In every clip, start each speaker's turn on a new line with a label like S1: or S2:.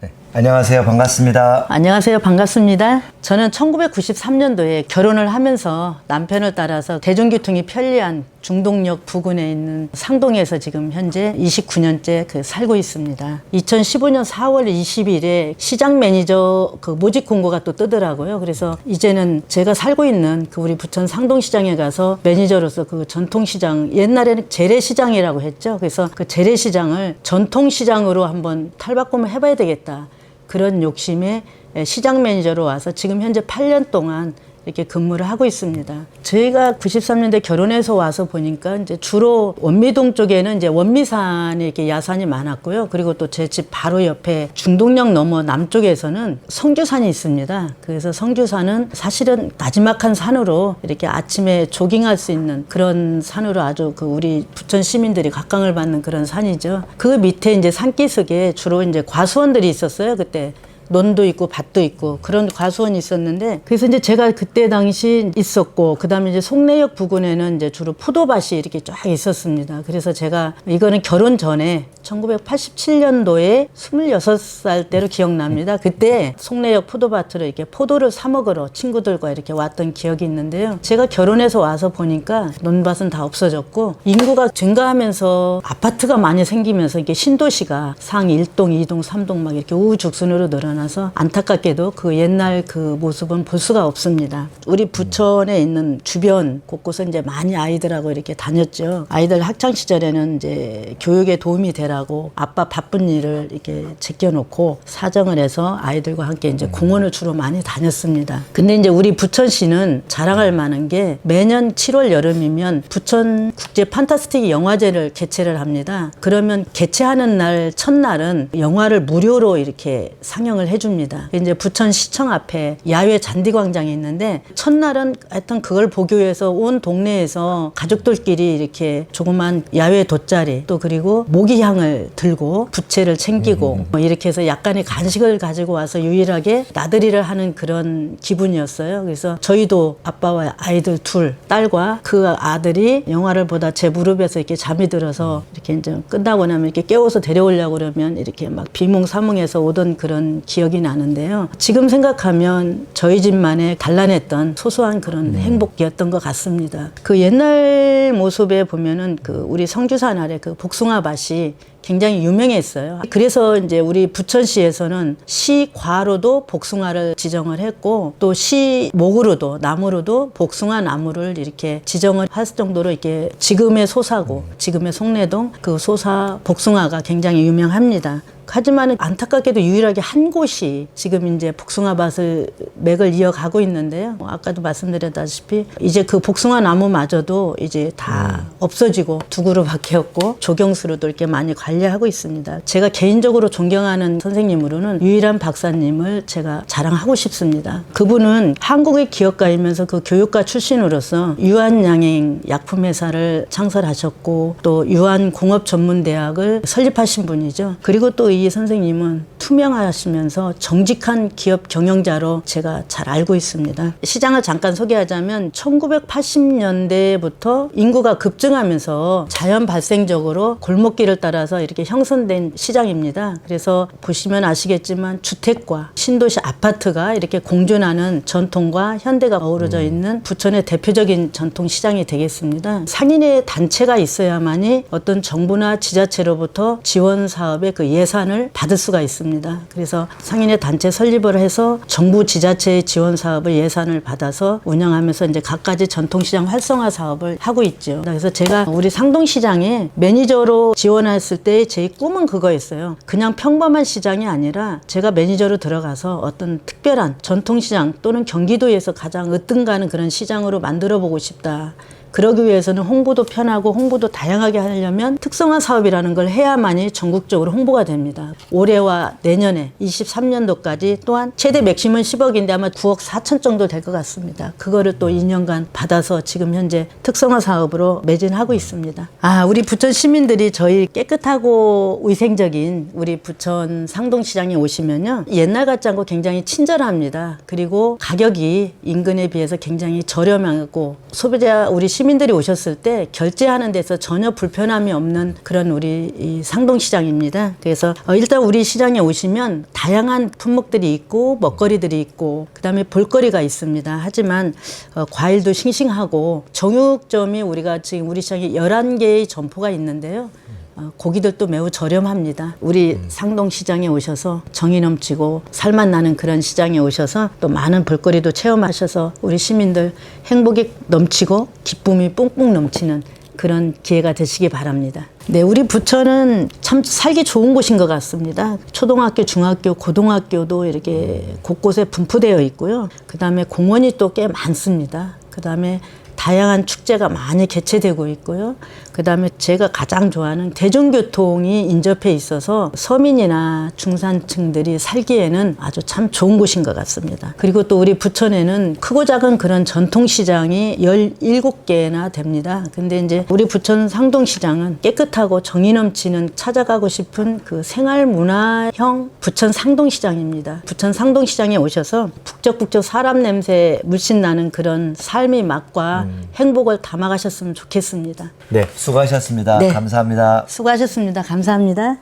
S1: 네. 안녕하세요. 반갑습니다.
S2: 안녕하세요. 반갑습니다. 저는 1993년도에 결혼을 하면서 남편을 따라서 대중교통이 편리한 중동역 부근에 있는 상동에서 지금 현재 29년째 살고 있습니다. 2015년 4월 20일에 시장 매니저 모집 공고가 또 뜨더라고요. 그래서 이제는 제가 살고 있는 우리 부천 상동시장에 가서 매니저로서 전통시장, 옛날에는 재래시장이라고 했죠. 그래서 재래시장을 전통시장으로 한번 탈바꿈을 해봐야 되겠다. 그런 욕심에 시장 매니저로 와서 지금 현재 8년 동안 이렇게 근무를 하고 있습니다. 저희가 93년대 결혼해서 와서 보니까 이제 주로 원미동 쪽에는 이제 원미산에 이렇게 야산이 많았고요. 그리고 또 제 집 바로 옆에 중동역 넘어 남쪽에서는 성주산이 있습니다. 그래서 성주산은 사실은 나지막한 산으로 이렇게 아침에 조깅할 수 있는 그런 산으로 아주 우리 부천 시민들이 각광을 받는 그런 산이죠. 그 밑에 이제 산기슭에 주로 이제 과수원들이 있었어요. 그때. 논도 있고 밭도 있고 그런 과수원이 있었는데, 그래서 이제 제가 그때 당시 있었고, 그 다음에 이제 송내역 부근에는 이제 주로 포도밭이 이렇게 쫙 있었습니다. 그래서 제가 이거는 결혼 전에 1987년도에 26살 때로 기억납니다. 그때 송내역 포도밭으로 이렇게 포도를 사 먹으러 친구들과 이렇게 왔던 기억이 있는데요. 제가 결혼해서 와서 보니까 논밭은 다 없어졌고, 인구가 증가하면서 아파트가 많이 생기면서 이게 신도시가 상 1동, 2동, 3동 막 이렇게 우후죽순으로 늘어나서 안타깝게도 옛날 모습은 볼 수가 없습니다. 우리 부천에 있는 주변 곳곳에 이제 많이 아이들하고 이렇게 다녔죠. 아이들 학창 시절에는 이제 교육에 도움이 되라고 아빠 바쁜 일을 이렇게 제껴놓고 사정을 해서 아이들과 함께 이제 공원을 주로 많이 다녔습니다. 근데 이제 우리 부천시는 자랑할 만한 게 매년 7월 여름이면 부천 국제 판타스틱 영화제를 개최를 합니다. 그러면 개최하는 날 첫날은 영화를 무료로 이렇게 상영을 해줍니다. 이제 부천시청 앞에 야외 잔디광장이 있는데, 첫날은 하여튼 그걸 보기 위해서 온 동네에서 가족들끼리 이렇게 조그만 야외 돗자리, 또 그리고 모기향을 들고 부채를 챙기고 이렇게 해서 약간의 간식을 가지고 와서 유일하게 나들이를 하는 그런 기분이었어요. 그래서 저희도 아빠와 아이들 둘, 딸과 그 아들이 영화를 보다 제 무릎에서 이렇게 잠이 들어서 이렇게 이제 끝나고 나면 이렇게 깨워서 데려오려고 그러면 이렇게 막 비몽사몽해서 오던 그런 기억이 나는데요. 지금 생각하면 저희 집만의 단란했던 소소한 그런 행복이었던 것 같습니다. 옛날 모습에 보면은 우리 성주산 아래 복숭아밭이 굉장히 유명했어요. 그래서 이제 우리 부천시에서는 시과로도 복숭아를 지정을 했고, 또 시목으로도, 나무로도 복숭아 나무를 이렇게 지정을 할 정도로 이렇게 지금의 소사고, 지금의 송내동 소사 복숭아가 굉장히 유명합니다. 하지만 안타깝게도 유일하게 한 곳이 지금 이제 복숭아밭을 맥을 이어가고 있는데요. 아까도 말씀드렸다시피 이제 복숭아 나무마저도 이제 다 없어지고 두 그루밖에 없고 조경수로도 이렇게 많이 관리하고 있습니다. 제가 개인적으로 존경하는 선생님으로는 유일한 박사님을 제가 자랑하고 싶습니다. 그분은 한국의 기업가이면서 교육가 출신으로서 유한양행 약품회사를 창설하셨고, 또 유한공업전문대학을 설립하신 분이죠. 그리고 또 이 선생님은 투명하시면서 정직한 기업 경영자로 제가 잘 알고 있습니다. 시장을 잠깐 소개하자면 1980년대부터 인구가 급증하면서 자연 발생적으로 골목길을 따라서 이렇게 형성된 시장입니다. 그래서 보시면 아시겠지만 주택과 신도시 아파트가 이렇게 공존하는 전통과 현대가 어우러져 있는 부천의 대표적인 전통시장이 되겠습니다. 상인의 단체가 있어야만이 어떤 정부나 지자체로부터 지원 사업의 예산을 받을 수가 있습니다. 그래서 상인의 단체 설립을 해서 정부 지자체의 지원 사업을 예산을 받아서 운영하면서 이제 각가지 전통시장 활성화 사업을 하고 있죠. 그래서 제가 우리 상동시장에 매니저로 지원했을 때 제 꿈은 그거였어요. 그냥 평범한 시장이 아니라 제가 매니저로 들어가서 어떤 특별한 전통시장 또는 경기도에서 가장 으뜸가는 그런 시장으로 만들어 보고 싶다. 그러기 위해서는 홍보도 편하고 홍보도 다양하게 하려면 특성화 사업이라는 걸 해야만이 전국적으로 홍보가 됩니다. 올해와 내년에 23년도까지 또한 최대 맥심은 10억인데 아마 9억 4천 정도 될 것 같습니다. 그거를 또 2년간 받아서 지금 현재 특성화 사업으로 매진하고 있습니다. 우리 부천 시민들이 저희 깨끗하고 위생적인 우리 부천 상동시장에 오시면요, 옛날 같지 않고 굉장히 친절합니다. 그리고 가격이 인근에 비해서 굉장히 저렴하고 소비자 우리 시민들이 오셨을 때 결제하는 데서 전혀 불편함이 없는 그런 우리 이 상동시장입니다. 그래서 일단 우리 시장에 오시면 다양한 품목들이 있고 먹거리들이 있고 그다음에 볼거리가 있습니다. 하지만 과일도 싱싱하고 정육점이 우리가 지금 우리 시장에 11개의 점포가 있는데요. 고기들도 매우 저렴합니다. 우리 상동시장에 오셔서 정이 넘치고 살맛 나는 그런 시장에 오셔서 또 많은 볼거리도 체험하셔서 우리 시민들 행복이 넘치고 기쁨이 뿡뿡 넘치는 그런 기회가 되시기 바랍니다. 네, 우리 부천은 참 살기 좋은 곳인 것 같습니다. 초등학교, 중학교, 고등학교도 이렇게 곳곳에 분포되어 있고요. 그 다음에 공원이 또 꽤 많습니다. 그 다음에 다양한 축제가 많이 개최되고 있고요. 그 다음에 제가 가장 좋아하는 대중교통이 인접해 있어서 서민이나 중산층들이 살기에는 아주 참 좋은 곳인 것 같습니다. 그리고 또 우리 부천에는 크고 작은 그런 전통시장이 17개나 됩니다. 근데 이제 우리 부천 상동시장은 깨끗하고 정이 넘치는 찾아가고 싶은 그 생활문화형 부천 상동시장입니다. 부천 상동시장에 오셔서 북적북적 사람 냄새 물씬 나는 그런 삶의 맛과 행복을 담아가셨으면 좋겠습니다.
S1: 네, 수고하셨습니다.
S2: 네.
S1: 감사합니다.
S2: 수고하셨습니다. 감사합니다.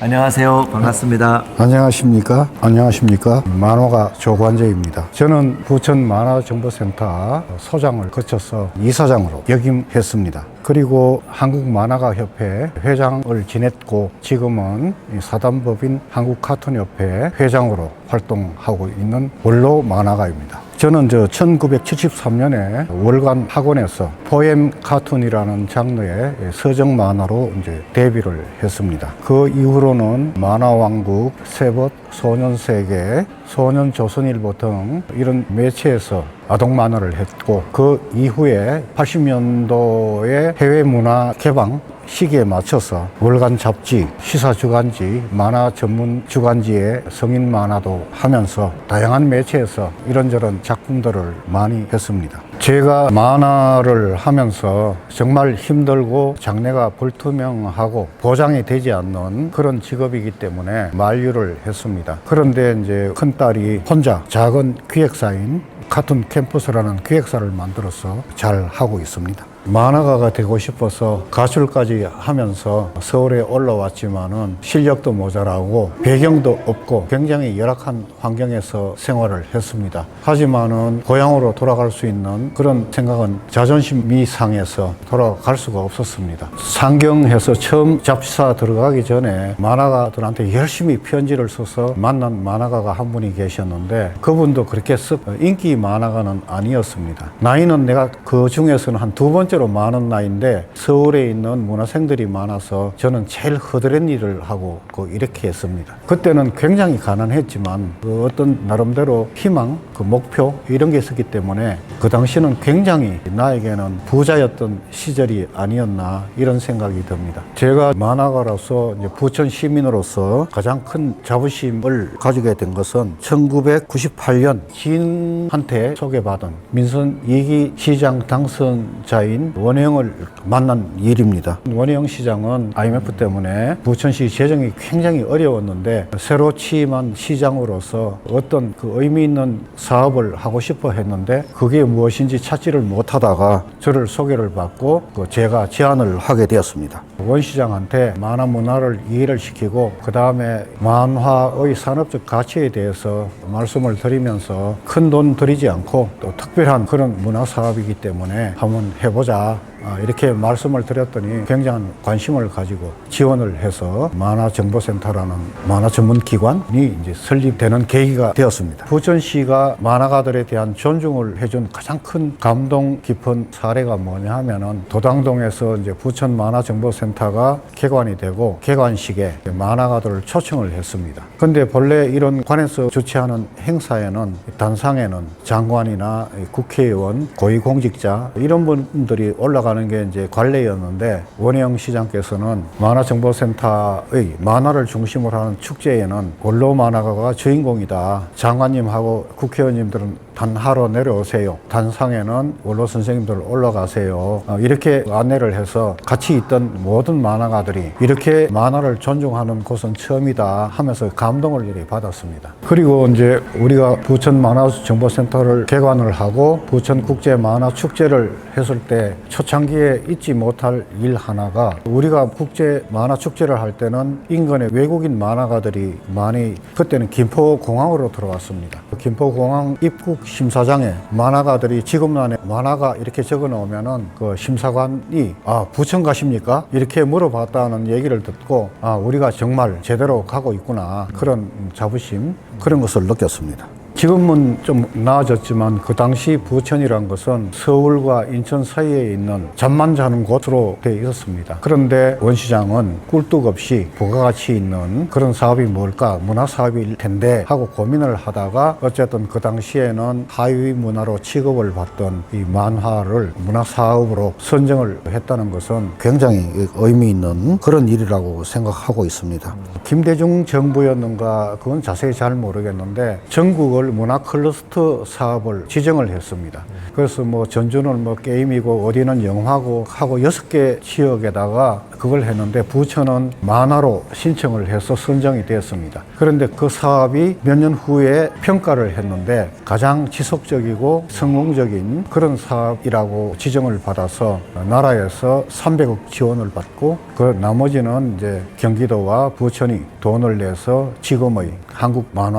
S1: 안녕하세요. 반갑습니다.
S3: 안녕하십니까? 안녕하십니까? 만화가 조관재입니다. 저는 부천 만화정보센터 소장을 거쳐서 이사장으로 역임했습니다. 그리고 한국만화가협회 회장을 지냈고 지금은 사단법인 한국카툰협회 회장으로 활동하고 있는 원로 만화가입니다. 저는 1973년에 월간 학원에서 포엠 카툰이라는 장르의 서정 만화로 데뷔를 했습니다. 그 이후로는 만화왕국, 세벗, 소년세계, 소년조선일보 등 이런 매체에서 아동 만화를 했고 그 이후에 80년도에 해외 문화 개방 시기에 맞춰서 월간 잡지, 시사 주간지, 만화 전문 주간지의 성인 만화도 하면서 다양한 매체에서 이런저런 작품들을 많이 했습니다. 제가 만화를 하면서 정말 힘들고 장래가 불투명하고 보장이 되지 않는 그런 직업이기 때문에 만류를 했습니다. 그런데 이제 큰딸이 혼자 작은 기획사인 카툰 캠퍼스라는 기획사를 만들어서 잘 하고 있습니다. 만화가가 되고 싶어서 가출까지 하면서 서울에 올라왔지만은 실력도 모자라고 배경도 없고 굉장히 열악한 환경에서 생활을 했습니다. 하지만은 고향으로 돌아갈 수 있는 그런 생각은 자존심이 상해서 돌아갈 수가 없었습니다. 상경해서 처음 잡지사 들어가기 전에 만화가들한테 열심히 편지를 써서 만난 만화가가 한 분이 계셨는데 그분도 그렇게 인기 만화가는 아니었습니다. 나이는 내가 그 중에서는 한 두 번째로 많은 나이인데 서울에 있는 문화생들이 많아서 저는 제일 허드렛 일을 하고 이렇게 했습니다. 그때는 굉장히 가난했지만 어떤 나름대로 희망, 목표 이런 게 있었기 때문에 그 당시는 굉장히 나에게는 부자였던 시절이 아니었나 이런 생각이 듭니다. 제가 만화가로서 부천 시민으로서 가장 큰 자부심을 가지게 된 것은 1998년 지인한테 소개받은 민선 2기 시장 당선자인 원혜영을 만난 일입니다. 원혜영 시장은 IMF 때문에 부천시 재정이 굉장히 어려웠는데 새로 취임한 시장으로서 어떤 의미 있는 사업을 하고 싶어 했는데 그게 무엇인지 찾지를 못하다가 저를 소개를 받고 제가 제안을 하게 되었습니다. 원 시장한테 만화 문화를 이해를 시키고 그 다음에 만화의 산업적 가치에 대해서 말씀을 드리면서 큰 돈 들이지 않고 또 특별한 그런 문화 사업이기 때문에 한번 해보자. 이렇게 말씀을 드렸더니 굉장한 관심을 가지고 지원을 해서 만화정보센터라는 만화 전문 기관이 이제 설립되는 계기가 되었습니다. 부천시가 만화가들에 대한 존중을 해준 가장 큰 감동 깊은 사례가 뭐냐 하면은 도당동에서 이제 부천 만화정보센터가 개관이 되고 개관식에 만화가들을 초청을 했습니다. 근데 본래 이런 관에서 주최하는 행사에는 단상에는 장관이나 국회의원, 고위공직자 이런 분들이 올라가 이어가는 게 이제 관례였는데 원혜영 시장께서는 만화정보센터의 만화를 중심으로 하는 축제에는 원로 만화가가 주인공이다. 장관님하고 국회의원님들은 단하로 내려오세요. 단상에는 원로 선생님들 올라가세요. 이렇게 안내를 해서 같이 있던 모든 만화가들이 이렇게 만화를 존중하는 곳은 처음이다 하면서 감동을 이렇게 받았습니다. 그리고 이제 우리가 부천 만화정보센터를 개관을 하고 부천 국제 만화 축제를 했을 때 초창기에 잊지 못할 일 하나가 우리가 국제 만화 축제를 할 때는 인근에 외국인 만화가들이 많이 그때는 김포공항으로 들어왔습니다. 김포공항 입국 심사장에 만화가들이 지금란에 만화가 이렇게 적어 놓으면은 그 심사관이 부천 가십니까? 이렇게 물어봤다는 얘기를 듣고 우리가 정말 제대로 가고 있구나 그런 자부심 그런 것을 느꼈습니다. 지금은 좀 나아졌지만 그 당시 부천이란 것은 서울과 인천 사이에 있는 잠만 자는 곳으로 되어 있었습니다. 그런데 원 시장은 꿀뚝 없이 부가가치 있는 그런 사업이 뭘까? 문화사업일 텐데 하고 고민을 하다가 어쨌든 그 당시에는 하위 문화로 취급을 받던 이 만화를 문화사업으로 선정을 했다는 것은 굉장히 의미 있는 그런 일이라고 생각하고 있습니다. 김대중 정부였는가 그건 자세히 잘 모르겠는데 전국을 문화 클러스터 사업을 지정을 했습니다. 그래서 뭐 전주는 뭐 게임이고 어디는 영화고 하고 6개 지역에다가 그걸 했는데 부천은 만화로 신청을 해서 선정이 되었습니다. 그런데 그 사업이 몇 년 후에 평가를 했는데 가장 지속적이고 성공적인 그런 사업이라고 지정을 받아서 나라에서 300억 지원을 받고 그 나머지는 이제 경기도와 부천이 돈을 내서 지금의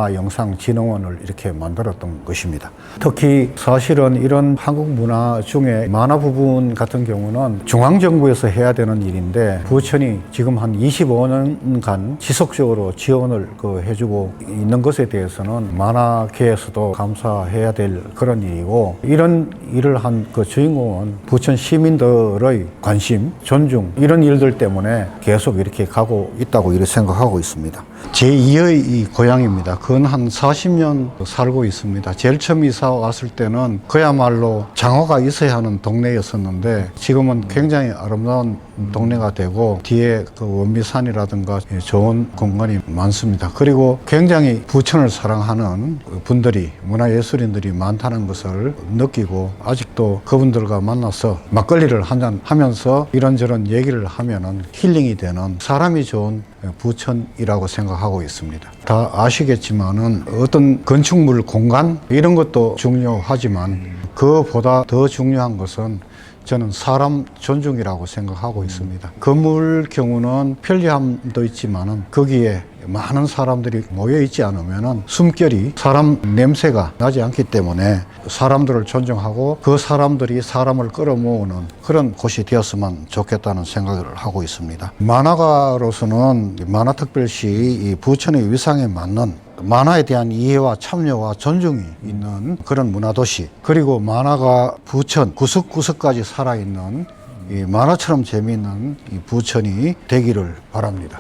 S3: 한국만화영상진흥원을 이렇게 만들었던 것입니다. 특히 사실은 이런 한국 문화 중에 만화 부분 같은 경우는 중앙정부에서 해야 되는 일인데 부천이 지금 한 25년간 지속적으로 지원을 해주고 있는 것에 대해서는 만화계에서도 감사해야 될 그런 일이고 이런 일을 한 그 주인공은 부천 시민들의 관심, 존중 이런 일들 때문에 계속 이렇게 가고 있다고 이렇게 생각하고 있습니다. 제2의 이 고향입니다. 그건 한 40년 살고 있습니다. 제일 처음 이사 왔을 때는 그야말로 장화가 있어야 하는 동네였었는데 지금은 굉장히 아름다운 동네가 되고 뒤에 그 원미산이라든가 좋은 공간이 많습니다. 그리고 굉장히 부천을 사랑하는 분들이 문화예술인들이 많다는 것을 느끼고 아직도 그분들과 만나서 막걸리를 한잔 하면서 이런저런 얘기를 하면은 힐링이 되는 사람이 좋은 부천이라고 생각하고 있습니다. 다 아시겠지만은 어떤 건축물 공간 이런 것도 중요하지만 그보다 더 중요한 것은 저는 사람 존중이라고 생각하고 있습니다. 건물 경우는 편리함도 있지만은 거기에 많은 사람들이 모여 있지 않으면은 숨결이 사람 냄새가 나지 않기 때문에 사람들을 존중하고 그 사람들이 사람을 끌어모으는 그런 곳이 되었으면 좋겠다는 생각을 하고 있습니다. 만화가로서는 만화특별시 이 부천의 위상에 맞는 만화에 대한 이해와 참여와 존중이 있는 그런 문화도시 그리고 만화가 부천 구석구석까지 살아있는 이 만화처럼 재미있는 이 부천이 되기를 바랍니다.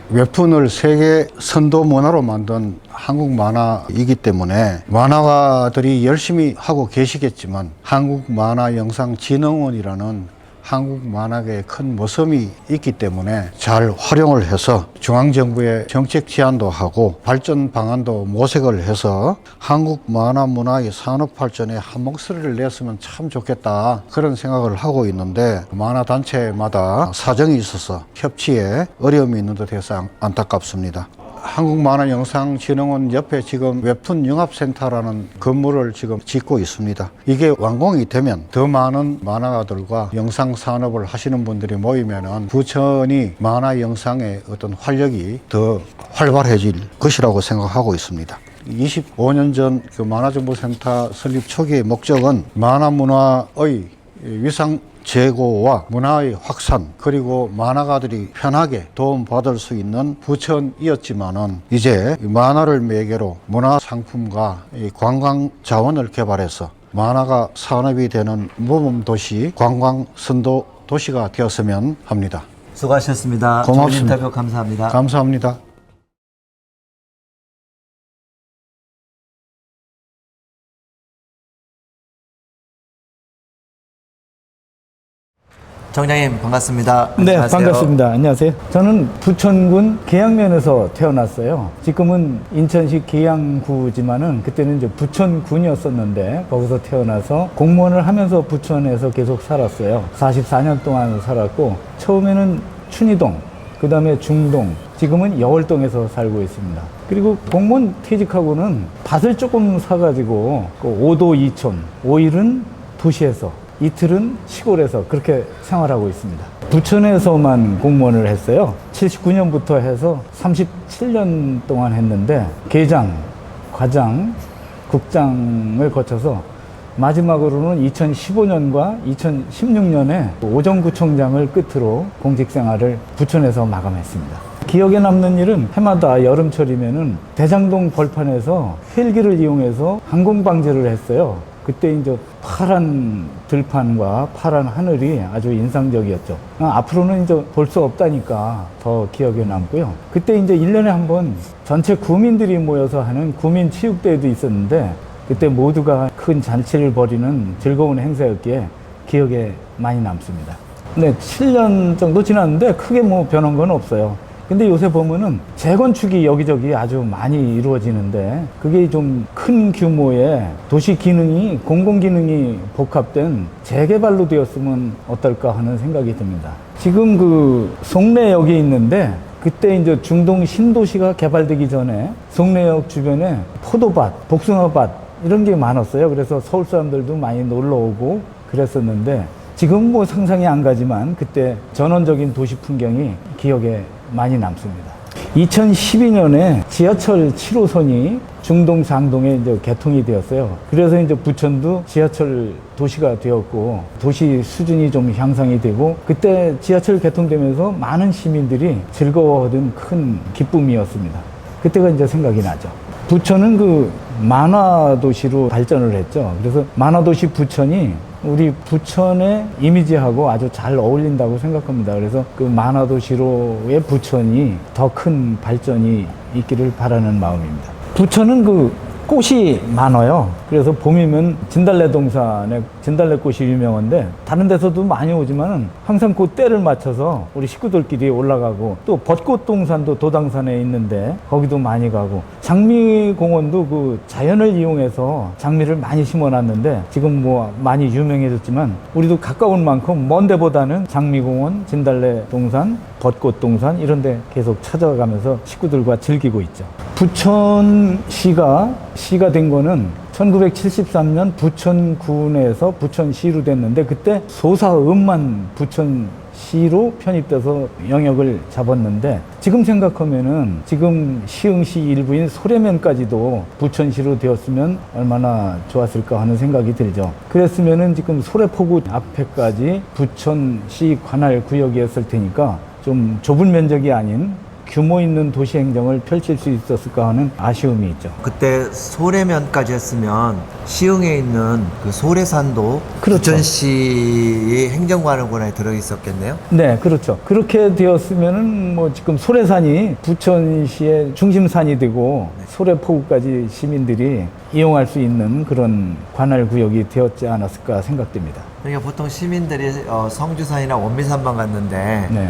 S3: 웹툰을 세계 선도 문화로 만든 한국 만화이기 때문에 만화가들이 열심히 하고 계시겠지만 한국만화영상진흥원이라는 한국 만화계의 큰 모섬이 있기 때문에 잘 활용을 해서 중앙정부의 정책 제안도 하고 발전 방안도 모색을 해서 한국 만화 문화의 산업 발전에 한 목소리를 냈으면 참 좋겠다 그런 생각을 하고 있는데 만화 단체마다 사정이 있어서 협치에 어려움이 있는 듯해서 안타깝습니다. 한국만화영상진흥원 옆에 지금 웹툰 융합센터라는 건물을 지금 짓고 있습니다. 이게 완공이 되면 더 많은 만화가들과 영상 산업을 하시는 분들이 모이면은 부천이 만화 영상의 어떤 활력이 더 활발해질 것이라고 생각하고 있습니다. 25년 전 그 만화정보센터 설립 초기의 목적은 만화 문화의 위상 제고와 문화의 확산 그리고 만화가들이 편하게 도움받을 수 있는 부천이었지만은 이제 만화를 매개로 문화상품과 관광 자원을 개발해서 만화가 산업이 되는 모범도시 관광 선도 도시가 되었으면 합니다.
S1: 수고하셨습니다.
S3: 고맙습니다.
S1: 좋은 인터뷰 감사합니다.
S3: 감사합니다.
S1: 정장님 반갑습니다.
S4: 네,
S1: 안녕하세요.
S4: 반갑습니다. 안녕하세요. 저는 부천군 계양면에서 태어났어요. 지금은 인천시 계양구지만은 그때는 이제 부천군이었었는데 거기서 태어나서 공무원을 하면서 부천에서 계속 살았어요. 44년 동안 살았고 처음에는 춘희동, 그 다음에 중동, 지금은 여월동에서 살고 있습니다. 그리고 공무원 퇴직하고는 밭을 조금 사가지고 5도 2촌, 5일은 도시에서 이틀은 시골에서 그렇게 생활하고 있습니다. 부천에서만 공무원을 했어요. 79년부터 해서 37년 동안 했는데 계장, 과장, 국장을 거쳐서 마지막으로는 2015년과 2016년에 오정구청장을 끝으로 공직생활을 부천에서 마감했습니다. 기억에 남는 일은 해마다 여름철이면은 대장동 벌판에서 헬기를 이용해서 항공방제를 했어요. 그때 이제 파란 들판과 파란 하늘이 아주 인상적이었죠. 앞으로는 이제 볼 수 없다니까 더 기억에 남고요. 그때 이제 1년에 한 번 전체 구민들이 모여서 하는 구민체육대회도 있었는데 그때 모두가 큰 잔치를 벌이는 즐거운 행사였기에 기억에 많이 남습니다. 네, 7년 정도 지났는데 크게 뭐 변한 건 없어요. 근데 요새 보면은 재건축이 여기저기 아주 많이 이루어지는데 그게 좀 큰 규모의 도시 기능이, 공공 기능이 복합된 재개발로 되었으면 어떨까 하는 생각이 듭니다. 지금 그 송내역이 있는데 그때 이제 중동 신도시가 개발되기 전에 송내역 주변에 포도밭, 복숭아밭 이런 게 많았어요. 그래서 서울 사람들도 많이 놀러 오고 그랬었는데 지금 뭐 상상이 안 가지만 그때 전원적인 도시 풍경이 기억에 많이 남습니다. 2012년에 지하철 7호선이 중동 장동에 이제 개통이 되었어요. 그래서 이제 부천도 지하철 도시가 되었고 도시 수준이 좀 향상이 되고 그때 지하철 개통되면서 많은 시민들이 즐거워하던 큰 기쁨이었습니다. 그때가 이제 생각이 나죠. 부천은 그 만화도시로 발전을 했죠. 그래서 만화도시 부천이 우리 부천의 이미지하고 아주 잘 어울린다고 생각합니다. 그래서 그 만화도시로의 부천이 더 큰 발전이 있기를 바라는 마음입니다. 부천은 그 꽃이 많아요. 그래서 봄이면 진달래 동산에 진달래꽃이 유명한데 다른 데서도 많이 오지만은 항상 그 때를 맞춰서 우리 식구들끼리 올라가고 또 벚꽃 동산도 도당산에 있는데 거기도 많이 가고 장미공원도 그 자연을 이용해서 장미를 많이 심어놨는데 지금 뭐 많이 유명해졌지만 우리도 가까운 만큼 먼 데보다는 장미공원, 진달래 동산, 벚꽃 동산 이런 데 계속 찾아가면서 식구들과 즐기고 있죠. 부천시가 된 거는 1973년 부천군에서 부천시로 됐는데 그때 소사읍만 부천시로 편입돼서 영역을 잡았는데 지금 생각하면은 지금 시흥시 일부인 소래면까지도 부천시로 되었으면 얼마나 좋았을까 하는 생각이 들죠. 그랬으면은 지금 소래포구 앞에까지 부천시 관할 구역이었을 테니까 좀 좁은 면적이 아닌 규모 있는 도시 행정을 펼칠 수 있었을까 하는 아쉬움이 있죠.
S1: 그때 소래면까지 했으면 시흥에 있는 그 소래산도
S4: 그렇죠.
S1: 부천시 행정관할권에 들어 있었겠네요.
S4: 네, 그렇죠. 그렇게 되었으면은 뭐 지금 소래산이 부천시의 중심산이 되고 소래포구까지 시민들이 이용할 수 있는 그런 관할 구역이 되었지 않았을까 생각됩니다.
S1: 그러니까 보통 시민들이 성주산이나 원미산만 갔는데
S4: 네.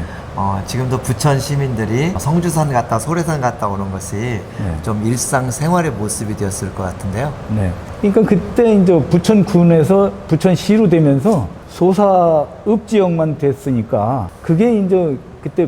S1: 지금도 부천 시민들이 성주산 갔다 소래산 갔다 오는 것이 좀 일상 생활의 모습이 되었을 것 같은데요.
S4: 네. 그러니까 그때 이제 부천군에서 부천시로 되면서 소사읍 지역만 됐으니까 그게 이제 그때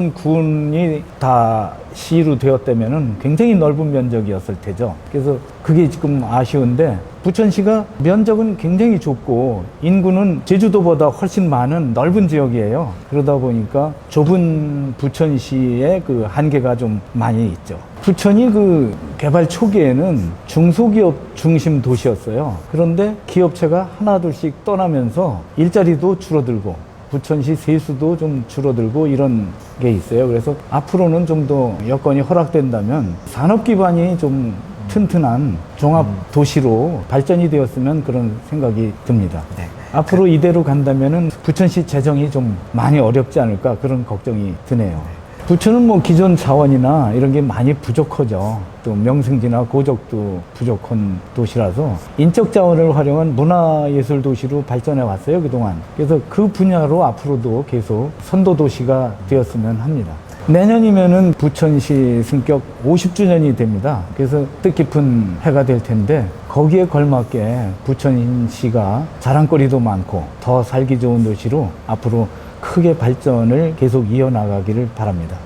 S4: 부천군이 다 시로 되었다면은 굉장히 넓은 면적이었을 테죠. 그래서 그게 지금 아쉬운데 부천시가 면적은 굉장히 좁고 인구는 제주도보다 훨씬 많은 넓은 지역이에요. 그러다 보니까 좁은 부천시의 그 한계가 좀 많이 있죠. 부천이 그 개발 초기에는 중소기업 중심 도시였어요. 그런데 기업체가 하나둘씩 떠나면서 일자리도 줄어들고 부천시 세수도 좀 줄어들고 이런 게 있어요. 그래서 앞으로는 좀 더 여건이 허락된다면 산업 기반이 좀 튼튼한 종합 도시로 발전이 되었으면 그런 생각이 듭니다.
S1: 네.
S4: 앞으로 이대로 간다면은 부천시 재정이 좀 많이 어렵지 않을까 그런 걱정이 드네요. 부천은 뭐 기존 자원이나 이런 게 많이 부족하죠. 또 명승지나 고적도 부족한 도시라서 인적 자원을 활용한 문화예술 도시로 발전해 왔어요, 그동안. 그래서 그 분야로 앞으로도 계속 선도 도시가 되었으면 합니다. 내년이면은 부천시 승격 50주년이 됩니다. 그래서 뜻깊은 해가 될 텐데 거기에 걸맞게 부천시가 자랑거리도 많고 더 살기 좋은 도시로 앞으로 크게 발전을 계속 이어나가기를 바랍니다.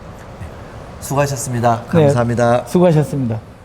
S1: 수고하셨습니다. 감사합니다.
S4: 네, 수고하셨습니다.